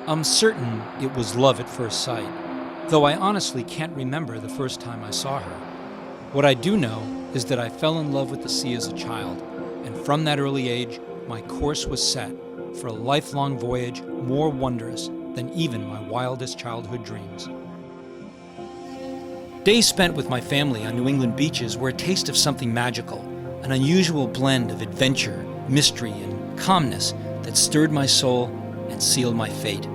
I'm certain it was love at first sight, though I honestly can't remember the first time I saw her. What I do know is that I fell in love with the sea as a child, and from that early age, my course was set for a lifelong voyage more wondrous than even my wildest childhood dreams. Days spent with my family on New England beaches were a taste of something magical, an unusual blend of adventure, mystery, and calmness that stirred my soul and sealed my fate.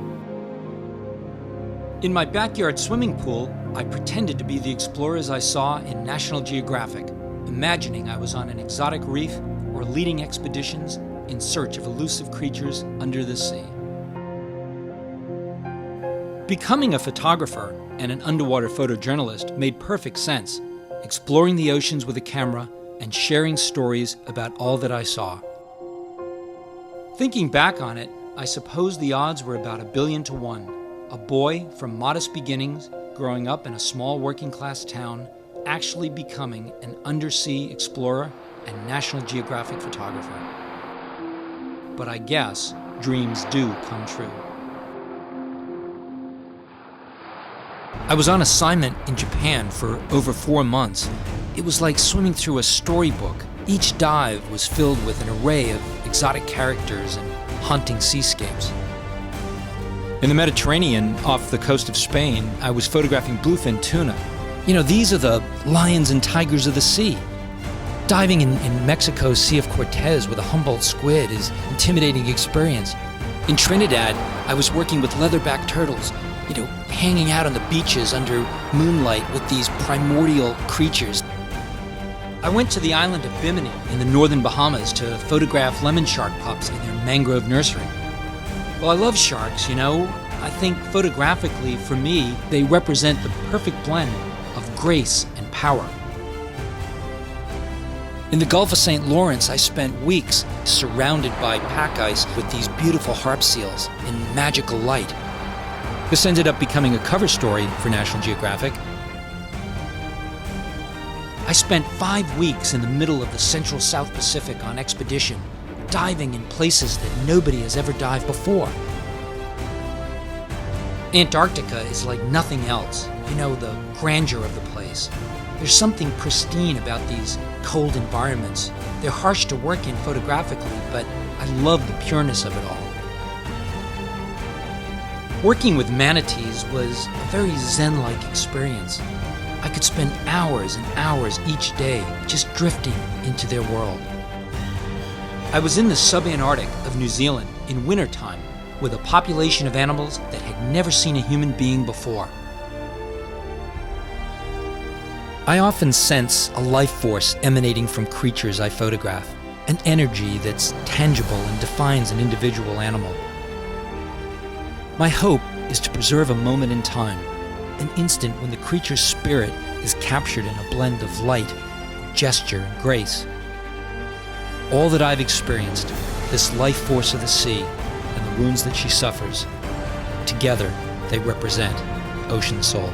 In my backyard swimming pool, I pretended to be the explorers I saw in National Geographic, imagining I was on an exotic reef or leading expeditions in search of elusive creatures under the sea. Becoming a photographer and an underwater photojournalist made perfect sense, exploring the oceans with a camera and sharing stories about all that I saw. Thinking back on it, I suppose the odds were about 1,000,000,000 to 1. A boy from modest beginnings, growing up in a small working-class town, actually becoming an undersea explorer and National Geographic photographer. But I guess dreams do come true. I was on assignment in Japan for over 4 months. It was like swimming through a storybook. Each dive was filled with an array of exotic characters and haunting seascapes. In the Mediterranean, off the coast of Spain, I was photographing bluefin tuna. These are the lions and tigers of the sea. Diving in Mexico's Sea of Cortez with a Humboldt squid is an intimidating experience. In Trinidad, I was working with leatherback turtles, hanging out on the beaches under moonlight with these primordial creatures. I went to the island of Bimini in the northern Bahamas to photograph lemon shark pups in their mangrove nursery. Well, I love sharks, I think photographically, for me, they represent the perfect blend of grace and power. In the Gulf of St. Lawrence, I spent weeks surrounded by pack ice with these beautiful harp seals in magical light. This ended up becoming a cover story for National Geographic. I spent 5 weeks in the middle of the central South Pacific on expedition, diving in places that nobody has ever dived before. Antarctica is like nothing else, the grandeur of the place. There's something pristine about these cold environments. They're harsh to work in photographically, but I love the pureness of it all. Working with manatees was a very zen-like experience. I could spend hours and hours each day just drifting into their world. I was in the subantarctic of New Zealand in wintertime with a population of animals that had never seen a human being before. I often sense a life force emanating from creatures I photograph, an energy that's tangible and defines an individual animal. My hope is to preserve a moment in time, an instant when the creature's spirit is captured in a blend of light, gesture, and grace. All that I've experienced, this life force of the sea and the wounds that she suffers, together they represent Ocean Soul.